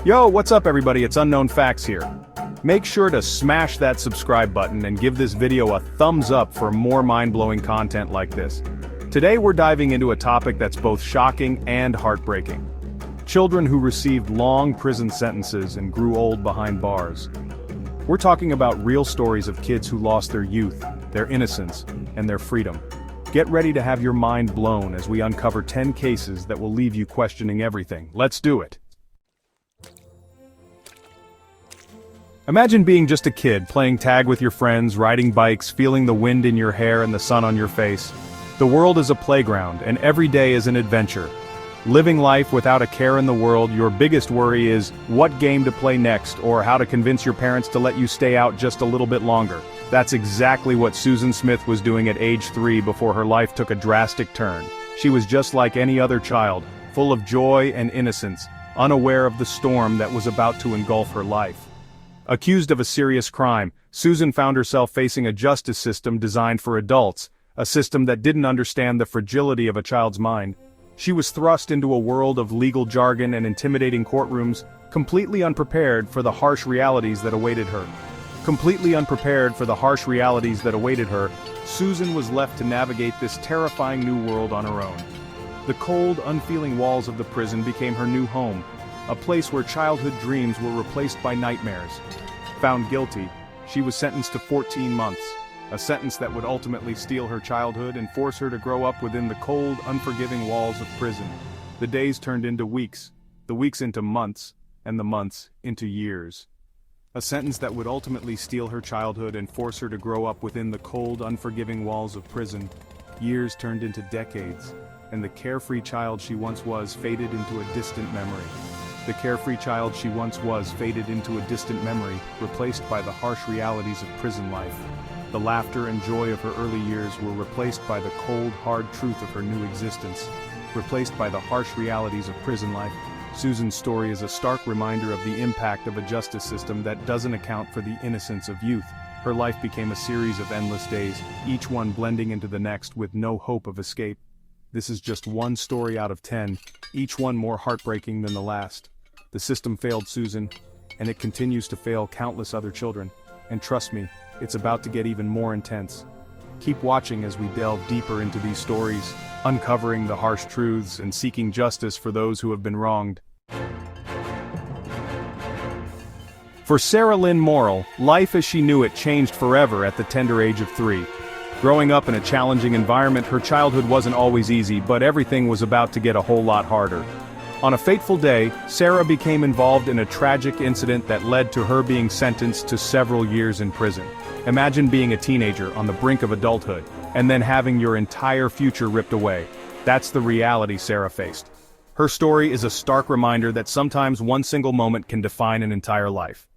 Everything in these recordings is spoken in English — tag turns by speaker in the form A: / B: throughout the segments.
A: Yo, what's up everybody, it's Unknown Facts here. Make sure to smash that subscribe button and give this video a thumbs up for more mind-blowing content like this. Today we're diving into a topic that's both shocking and heartbreaking. Children who received long prison sentences and grew old behind bars. We're talking about real stories of kids who lost their youth, their innocence, and their freedom. Get ready to have your mind blown as we uncover 10 cases that will leave you questioning everything. Let's do it. Imagine being just a kid, playing tag with your friends, riding bikes, feeling the wind in your hair and the sun on your face. The world is a playground, and every day is an adventure. Living life without a care in the world, your biggest worry is what game to play next or how to convince your parents to let you stay out just a little bit longer. That's exactly what Susan Smith was doing at age 3 before her life took a drastic turn. She was just like any other child, full of joy and innocence, unaware of the storm that was about to engulf her life. Accused of a serious crime, Susan found herself facing a justice system designed for adults, a system that didn't understand the fragility of a child's mind. She was thrust into a world of legal jargon and intimidating courtrooms, completely unprepared for the harsh realities that awaited her. Completely unprepared for the harsh realities that awaited her, Susan was left to navigate this terrifying new world on her own. The cold, unfeeling walls of the prison became her new home, a place where childhood dreams were replaced by nightmares. Found guilty, she was sentenced to 14 months, a sentence that would ultimately steal her childhood and force her to grow up within the cold, unforgiving walls of prison. The days turned into weeks, the weeks into months, and the months into years. A sentence that would ultimately steal her childhood and force her to grow up within the cold, unforgiving walls of prison. Years turned into decades, and the carefree child she once was faded into a distant memory. The carefree child she once was faded into a distant memory, replaced by the harsh realities of prison life. The laughter and joy of her early years were replaced by the cold, hard truth of her new existence. Replaced by the harsh realities of prison life, Susan's story is a stark reminder of the impact of a justice system that doesn't account for the innocence of youth. Her life became a series of endless days, each one blending into the next with no hope of escape. This is just one story out of 10, each one more heartbreaking than the last. The system failed Susan, and it continues to fail countless other children. And trust me, it's about to get even more intense. Keep watching as we delve deeper into these stories, uncovering the harsh truths and seeking justice for those who have been wronged. For Sarah Lynn Morrill, life as she knew it changed forever at the tender age of 3. Growing up in a challenging environment, her childhood wasn't always easy, but everything was about to get a whole lot harder. On a fateful day, Sarah became involved in a tragic incident that led to her being sentenced to several years in prison. Imagine being a teenager on the brink of adulthood, and then having your entire future ripped away. That's the reality Sarah faced. Her story is a stark reminder that sometimes one single moment can define an entire life.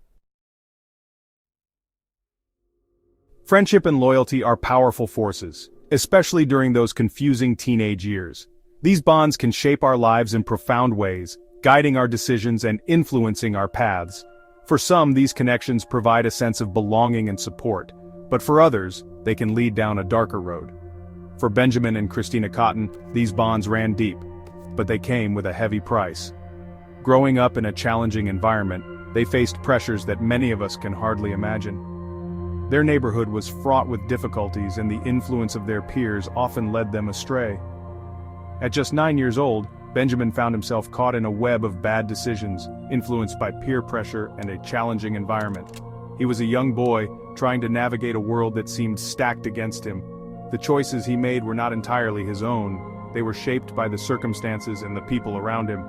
A: Friendship and loyalty are powerful forces, especially during those confusing teenage years. These bonds can shape our lives in profound ways, guiding our decisions and influencing our paths. For some, these connections provide a sense of belonging and support, but for others, they can lead down a darker road. For Benjamin and Christina Cotton, these bonds ran deep, but they came with a heavy price. Growing up in a challenging environment, they faced pressures that many of us can hardly imagine. Their neighborhood was fraught with difficulties, and the influence of their peers often led them astray. At just 9 years old, Benjamin found himself caught in a web of bad decisions, influenced by peer pressure and a challenging environment. He was a young boy, trying to navigate a world that seemed stacked against him. The choices he made were not entirely his own. They were shaped by the circumstances and the people around him.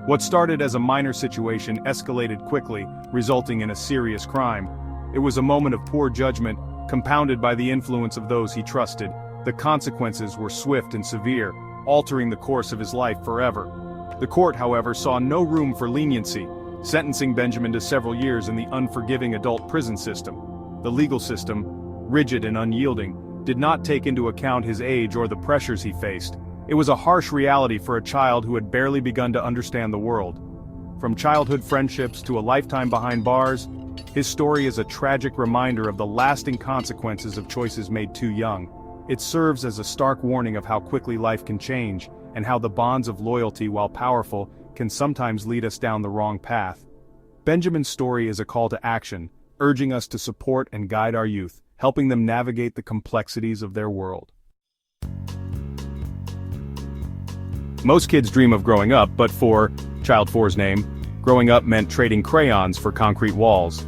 A: What started as a minor situation escalated quickly, resulting in a serious crime. It was a moment of poor judgment, compounded by the influence of those he trusted. The consequences were swift and severe, altering the course of his life forever. The court, however, saw no room for leniency, sentencing Benjamin to several years in the unforgiving adult prison system. The legal system, rigid and unyielding, did not take into account his age or the pressures he faced. It was a harsh reality for a child who had barely begun to understand the world. From childhood friendships to a lifetime behind bars, his story is a tragic reminder of the lasting consequences of choices made too young. It serves as a stark warning of how quickly life can change, and how the bonds of loyalty, while powerful, can sometimes lead us down the wrong path. Benjamin's story is a call to action, urging us to support and guide our youth, helping them navigate the complexities of their world. Most kids dream of growing up, but for Child 4's name, growing up meant trading crayons for concrete walls.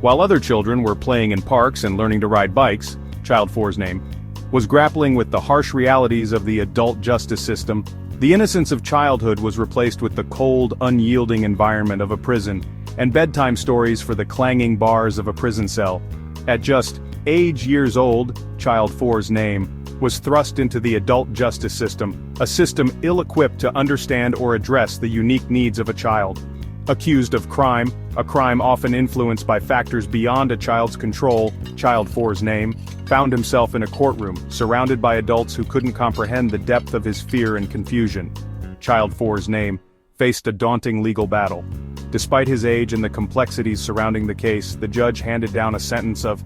A: While other children were playing in parks and learning to ride bikes, Child 4's name was grappling with the harsh realities of the adult justice system. The innocence of childhood was replaced with the cold, unyielding environment of a prison, and bedtime stories for the clanging bars of a prison cell. At just years old, Child 4's name was thrust into the adult justice system, a system ill-equipped to understand or address the unique needs of a child. Accused of crime, a crime often influenced by factors beyond a child's control, Child 4's name found himself in a courtroom, surrounded by adults who couldn't comprehend the depth of his fear and confusion. Child 4's name faced a daunting legal battle. Despite his age and the complexities surrounding the case, the judge handed down a sentence of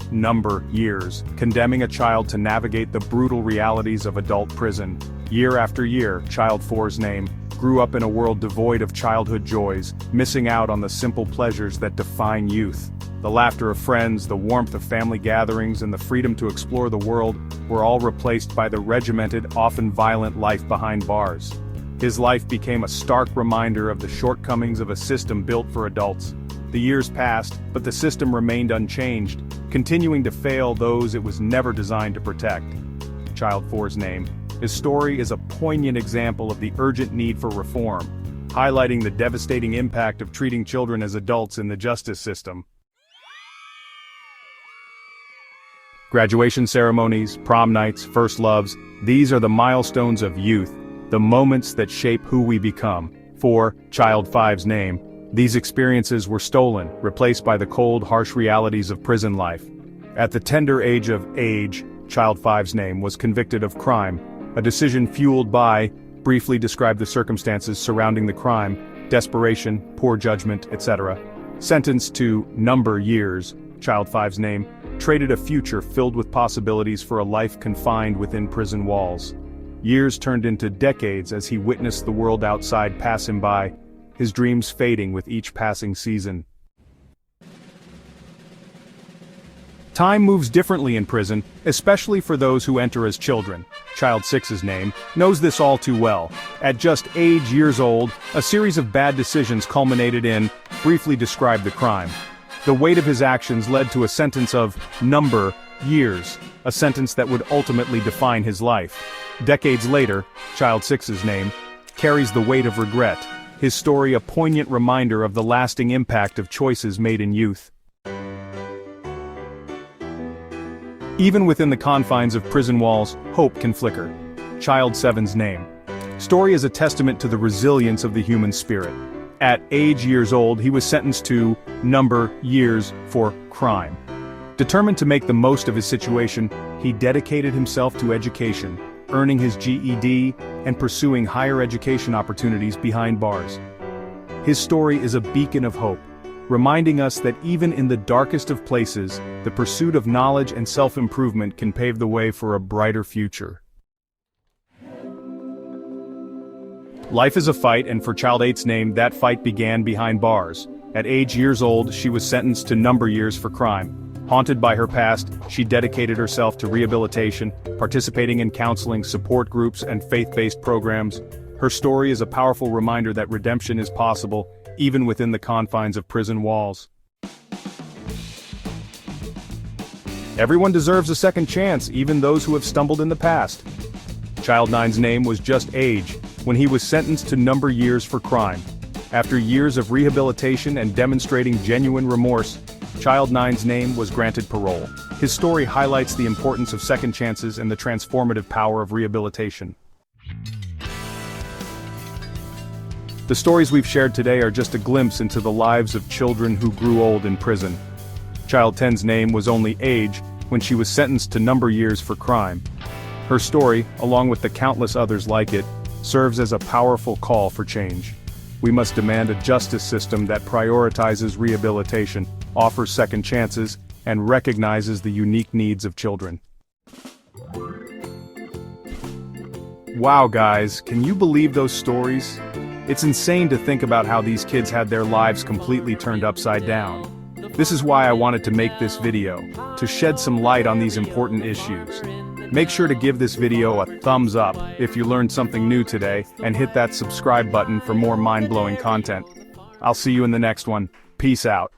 A: years, condemning a child to navigate the brutal realities of adult prison. Year after year, Child 4's name grew up in a world devoid of childhood joys, missing out on the simple pleasures that define youth. The laughter of friends, the warmth of family gatherings, and the freedom to explore the world were all replaced by the regimented, often violent life behind bars. His life became a stark reminder of the shortcomings of a system built for adults. The years passed, but the system remained unchanged, continuing to fail those it was never designed to protect. Child 4's name. His story is a poignant example of the urgent need for reform, highlighting the devastating impact of treating children as adults in the justice system. Graduation ceremonies, prom nights, first loves, these are the milestones of youth, the moments that shape who we become. For Child 5's name, these experiences were stolen, replaced by the cold, harsh realities of prison life. At the tender age of Child 5's name was convicted of crime, a decision fueled by, briefly describe the circumstances surrounding the crime, desperation, poor judgment, etc. Sentenced to years, Child 5's name traded a future filled with possibilities for a life confined within prison walls. Years turned into decades as he witnessed the world outside pass him by, his dreams fading with each passing season. Time moves differently in prison, especially for those who enter as children. Child 6's name knows this all too well. At just years old, a series of bad decisions culminated in, briefly describe the crime. The weight of his actions led to a sentence of years, a sentence that would ultimately define his life. Decades later, Child 6's name carries the weight of regret, his story a poignant reminder of the lasting impact of choices made in youth. Even within the confines of prison walls, hope can flicker. Child 7's name. Story is a testament to the resilience of the human spirit. At years old, he was sentenced to years for crime. Determined to make the most of his situation, he dedicated himself to education, earning his GED and pursuing higher education opportunities behind bars. His story is a beacon of hope, reminding us that even in the darkest of places, the pursuit of knowledge and self-improvement can pave the way for a brighter future. Life is a fight, and for Child 8's name, that fight began behind bars. At years old, she was sentenced to years for crime. Haunted by her past, she dedicated herself to rehabilitation, participating in counseling, support groups, and faith-based programs. Her story is a powerful reminder that redemption is possible, even within the confines of prison walls. Everyone deserves a second chance, even those who have stumbled in the past. Child 9's name was just when he was sentenced to years for crime. After years of rehabilitation and demonstrating genuine remorse, Child 9's name was granted parole. His story highlights the importance of second chances and the transformative power of rehabilitation. The stories we've shared today are just a glimpse into the lives of children who grew old in prison. Child 10's name was only when she was sentenced to years for crime. Her story, along with the countless others like it, serves as a powerful call for change. We must demand a justice system that prioritizes rehabilitation, offers second chances, and recognizes the unique needs of children. Wow guys, can you believe those stories? It's insane to think about how these kids had their lives completely turned upside down. This is why I wanted to make this video, to shed some light on these important issues. Make sure to give this video a thumbs up if you learned something new today, and hit that subscribe button for more mind-blowing content. I'll see you in the next one. Peace out.